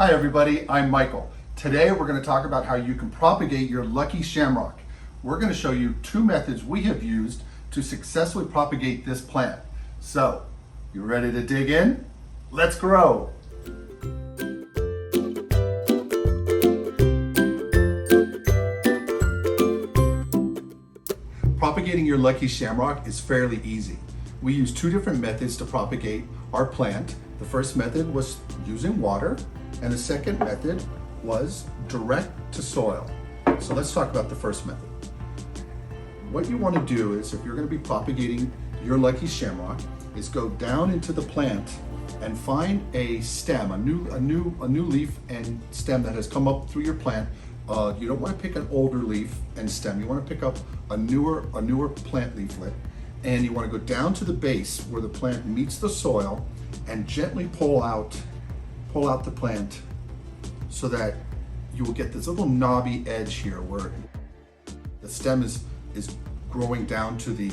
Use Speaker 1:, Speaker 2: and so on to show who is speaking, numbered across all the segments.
Speaker 1: Hi everybody, I'm Michael. Today we're going to talk about how you can propagate your lucky shamrock. We're going to show you two methods we have used to successfully propagate this plant. So, you ready to dig in? Let's grow! Propagating your lucky shamrock is fairly easy. We use two different methods to propagate our plant. The first method was using water, and the second method was direct to soil. So let's talk about the first method. What you want to do is, if you're going to be propagating your lucky shamrock, is go down into the plant and find a stem, a new leaf and stem that has come up through your plant. You don't want to pick an older leaf and stem. You want to pick up a newer plant leaflet, and you want to go down to the base where the plant meets the soil and gently pull out the plant so that you will get this little knobby edge here where the stem is growing down to the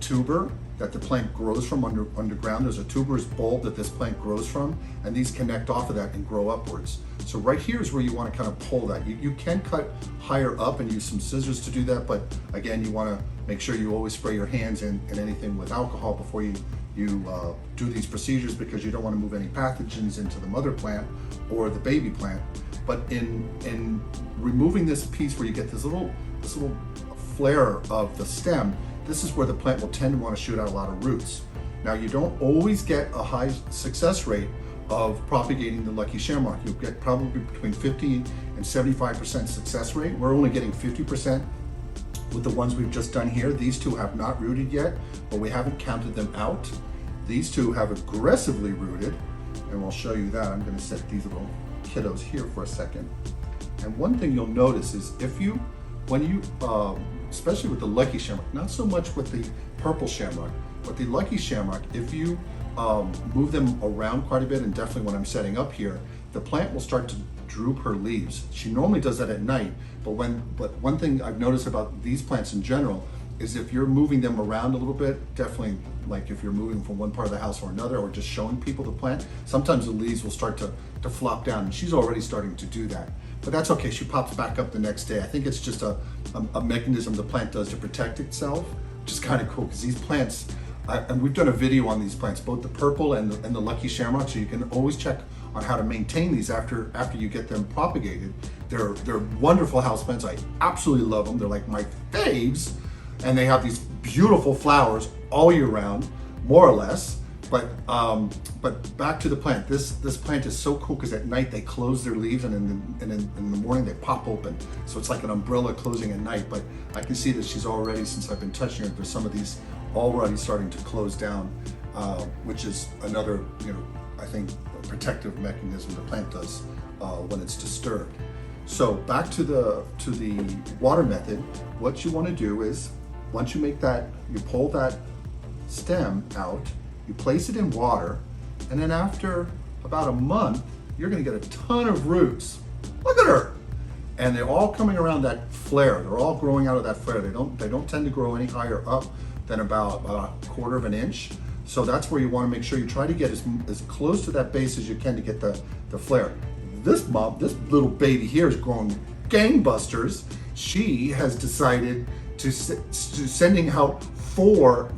Speaker 1: tuber that the plant grows from underground. There's a tuberous bulb that this plant grows from, and these connect off of that and grow upwards. So right here is where you want to kind of pull that. You can cut higher up and use some scissors to do that, but again, you want to make sure you always spray your hands and anything with alcohol before you do these procedures, because you don't want to move any pathogens into the mother plant or the baby plant. But in removing this piece where you get this little flare of the stem, this is where the plant will tend to want to shoot out a lot of roots. Now, you don't always get a high success rate of propagating the lucky shamrock. You'll get probably between 50 and 75% success rate. We're only getting 50% with the ones we've just done here. These two have not rooted yet, but we haven't counted them out. These two have aggressively rooted, and we'll show you that. I'm going to set these little kiddos here for a second. And one thing you'll notice is when you especially with the lucky shamrock, not so much with the purple shamrock, but the lucky shamrock, if you move them around quite a bit, and definitely when I'm setting up here, the plant will start to droop her leaves. She normally does that at night, but one thing I've noticed about these plants in general is if you're moving them around a little bit, definitely like if you're moving from one part of the house or another, or just showing people the plant, sometimes the leaves will start to flop down, and she's already starting to do that. But that's okay, she pops back up the next day. I think it's just a mechanism the plant does to protect itself, which is kind of cool, because these plants, and we've done a video on these plants, both the purple and the lucky shamrock, so you can always check on how to maintain these after you get them propagated. They're wonderful houseplants. I absolutely love them. They're like my faves, and they have these beautiful flowers all year round, more or less. But back to the plant. This plant is so cool because at night they close their leaves, and in the morning they pop open. So it's like an umbrella closing at night. But I can see that she's already, since I've been touching her, there's some of these already starting to close down, which is another, I think, protective mechanism the plant does when it's disturbed. So back to the water method. What you want to do is, once you make that, you pull that stem out, you place it in water, and then after about a month, you're going to get a ton of roots. Look at her! And they're all coming around that flare. They're all growing out of that flare. They don't tend to grow any higher up than about a quarter of an inch. So that's where you want to make sure you try to get as close to that base as you can to get the flare. This little baby here is growing gangbusters. She has decided to sending out five.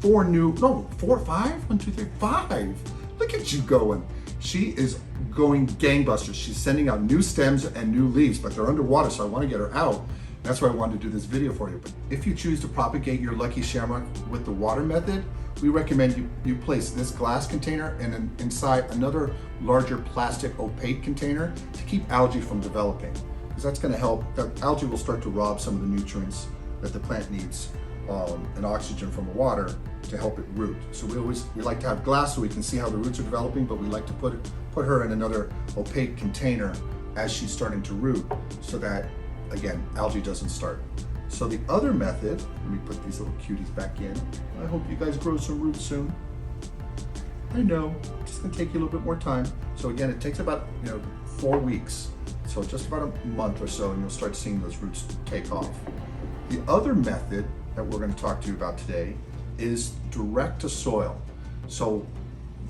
Speaker 1: 1, 2, 3, 5. Look at you going. She is going gangbusters. She's sending out new stems and new leaves, but they're underwater, so I want to get her out. That's why I wanted to do this video for you. But if you choose to propagate your lucky shamrock with the water method, we recommend you place this glass container and then inside another larger plastic opaque container to keep algae from developing, because that's going to help. That algae will start to rob some of the nutrients that the plant needs and oxygen from the water to help it root. So we like to have glass so we can see how the roots are developing, but we like to put her in another opaque container as she's starting to root, so that, again, algae doesn't start. So the other method, let me put these little cuties back in. I hope you guys grow some roots soon. I know, it's just gonna take you a little bit more time. So again, it takes about 4 weeks. So just about a month or so, and you'll start seeing those roots take off. The other method that we're going to talk to you about today is direct to soil. So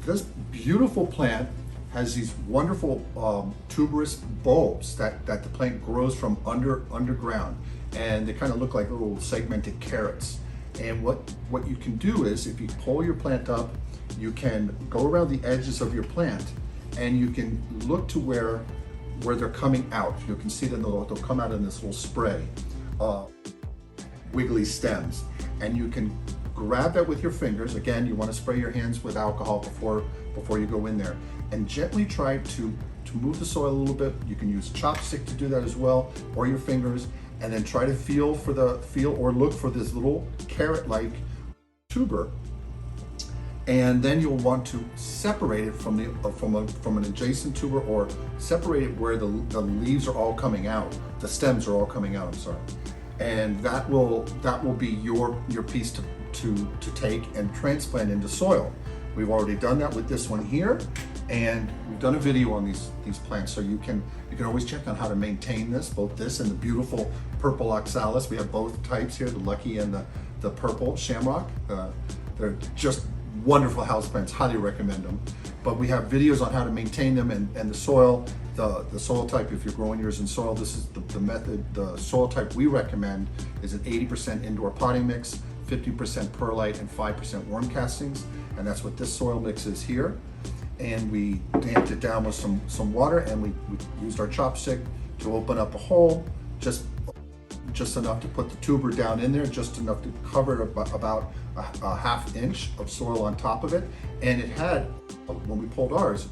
Speaker 1: this beautiful plant has these wonderful tuberous bulbs that the plant grows from underground, and they kind of look like little segmented carrots. And what you can do is, if you pull your plant up, you can go around the edges of your plant, and you can look to where they're coming out. You can see them, they'll come out in this little spray, wiggly stems, and you can grab that with your fingers. Again, you want to spray your hands with alcohol before you go in there, and gently try to move the soil a little bit. You can use a chopstick to do that as well, or your fingers, and then try to feel or look for this little carrot-like tuber. And then you'll want to separate it from an adjacent tuber, or separate it where the leaves are all coming out, the stems are all coming out, I'm sorry. And that will be your piece to take and transplant into soil. We've already done that with this one here, and we've done a video on these plants, so you can always check on how to maintain this, both this and the beautiful purple oxalis. We have both types here, the lucky and the purple shamrock. They're just wonderful houseplants, highly recommend them. But we have videos on how to maintain them, and the soil, the soil type, if you're growing yours in soil, this is the method. The soil type we recommend is an 80% indoor potting mix, 50% perlite, and 5% worm castings. And that's what this soil mix is here. And we damped it down with some water, and we used our chopstick to open up a hole, just enough to put the tuber down in there, just enough to cover about a half inch of soil on top of it. And it had, when we pulled ours,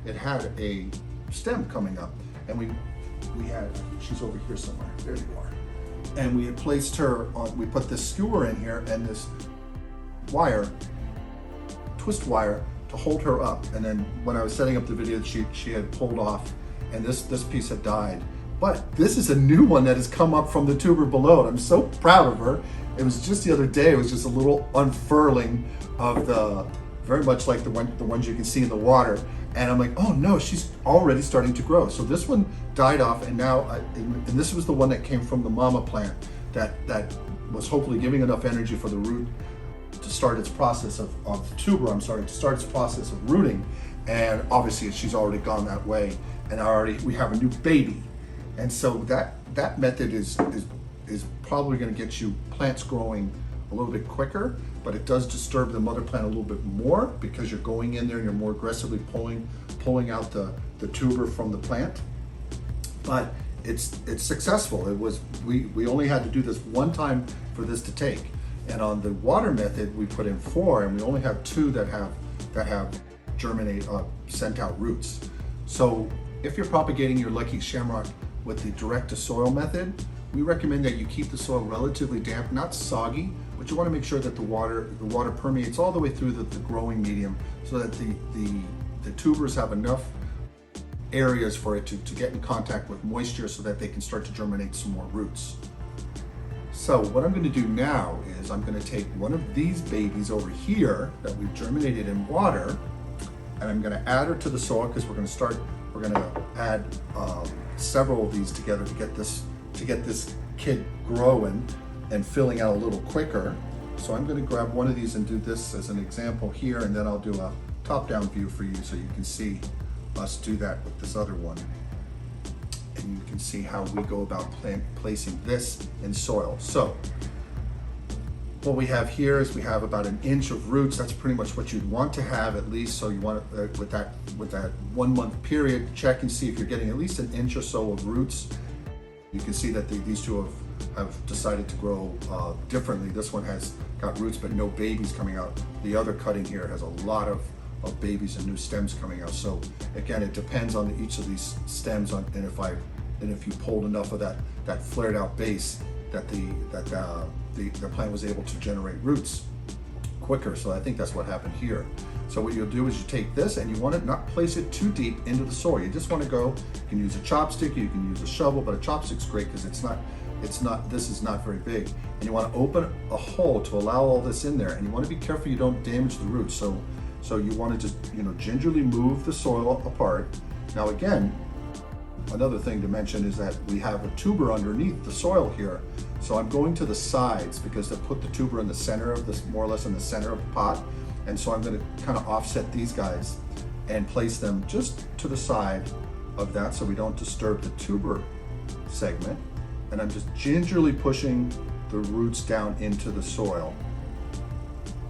Speaker 1: it had a stem coming up, and we had, she's over here somewhere, there you are. And we had placed her on, we put this skewer in here and this wire, twist wire, to hold her up. And then when I was setting up the video, she had pulled off, and this piece had died. But this is a new one that has come up from the tuber below, and I'm so proud of her. It was just the other day, it was just a little unfurling of the, very much like the ones you can see in the water. And I'm like, oh no, she's already starting to grow. So this one died off, and now, and this was the one that came from the mama plant that was hopefully giving enough energy for the root to start its process of tuber, I'm sorry, to start its process of rooting. And obviously she's already gone that way, and we have a new baby. And so that method is probably going to get you plants growing a little bit quicker, but it does disturb the mother plant a little bit more, because you're going in there and you're more aggressively pulling out the tuber from the plant. But it's successful. It was, we only had to do this one time for this to take. And on the water method, we put in 4, and we only have 2 that have sent out roots. So if you're propagating your lucky shamrock with the direct to soil method, we recommend that you keep the soil relatively damp, not soggy, but you want to make sure that the water permeates all the way through the growing medium, so that the tubers have enough areas for it to get in contact with moisture, so that they can start to germinate some more roots. So what I'm going to do now is I'm going to take one of these babies over here that we've germinated in water, and I'm going to add her to the soil, because we're going to add several of these together to get this kid growing and filling out a little quicker. So I'm going to grab one of these and do this as an example here, and then I'll do a top-down view for you so you can see us do that with this other one. And you can see how we go about placing this in soil. So what we have here is we have about 1 inch of roots. That's pretty much what you'd want to have, at least. So you want with that 1 month period, check and see if you're getting at least 1 inch or so of roots. You can see that these two have decided to grow differently. This one has got roots but no babies coming out. The other cutting here has a lot of babies and new stems coming out. So again, it depends on each of these stems and if you pulled enough of that flared out base that the plant was able to generate roots quicker. So I think that's what happened here. So what you'll do is you take this, and you want to not place it too deep into the soil. You just want to go, you can use a chopstick, you can use a shovel, but a chopstick's great because this is not very big. And you want to open a hole to allow all this in there, and you want to be careful you don't damage the roots. So you want to just, gingerly move the soil apart. Now again, another thing to mention is that we have a tuber underneath the soil here. So I'm going to the sides, because they put the tuber in the center of this, more or less in the center of the pot. And so I'm going to kind of offset these guys and place them just to the side of that so we don't disturb the tuber segment. And I'm just gingerly pushing the roots down into the soil.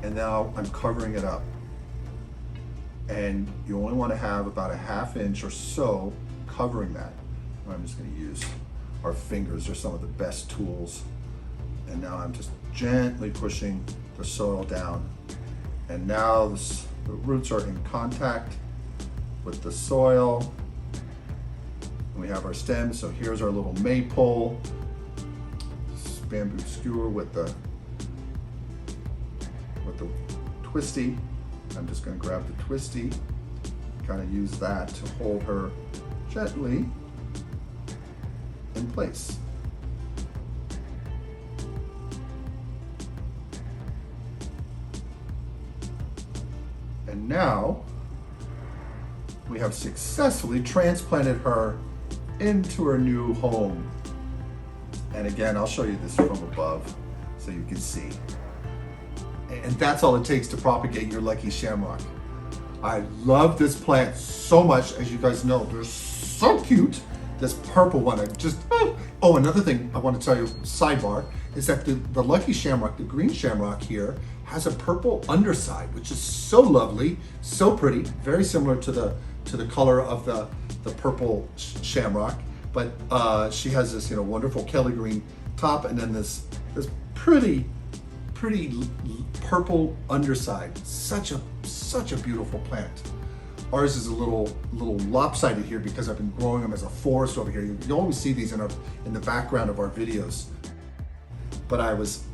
Speaker 1: And now I'm covering it up. And you only want to have about a ½ inch or so covering that. I'm just going to use our fingers. They're some of the best tools. And now I'm just gently pushing the soil down. And now the roots are in contact with the soil. And we have our stems. So here's our little maypole. This bamboo skewer with the twisty. I'm just going to grab the twisty, kind of use that to hold her gently in place. And now we have successfully transplanted her into her new home. And again, I'll show you this from above so you can see. And that's all it takes to propagate your lucky shamrock. I love this plant so much. As you guys know, they're so cute. This purple one, oh, another thing I want to tell you, sidebar, is that the lucky shamrock, the green shamrock here, has a purple underside, which is so lovely, so pretty, very similar to the color of the purple shamrock. But she has this, wonderful Kelly green top, and then this pretty purple underside. Such a beautiful plant. Ours is a little lopsided here because I've been growing them as a forest over here. You always see these in the background of our videos. But I was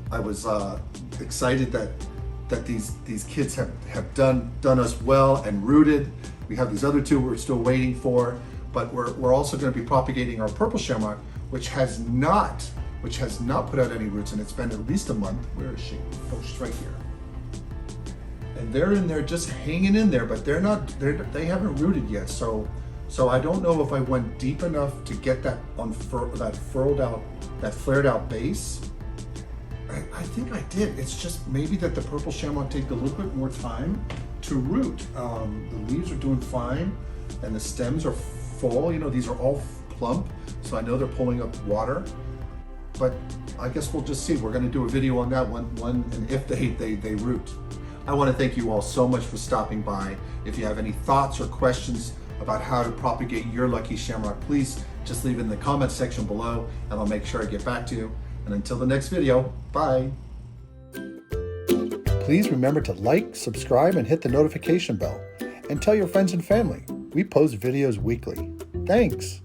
Speaker 1: excited that these kids have done us well and rooted. We have these other two we're still waiting for, but we're also going to be propagating our purple shamrock, which has not put out any roots, and it's been at least a month. Where is she? Oh, she's right here. And they're in there just hanging in there, but they haven't rooted yet. So I don't know if I went deep enough to get that flared out base. I think I did. It's just maybe that the purple shamrock takes a little bit more time to root. The leaves are doing fine, and the stems are full. These are all plump, so I know they're pulling up water. But I guess we'll just see. We're going to do a video on that one and if they root. I want to thank you all so much for stopping by. If you have any thoughts or questions about how to propagate your lucky shamrock, please just leave it in the comment section below, and I'll make sure I get back to you. And until the next video, bye. Please remember to like, subscribe, and hit the notification bell. And tell your friends and family. We post videos weekly. Thanks.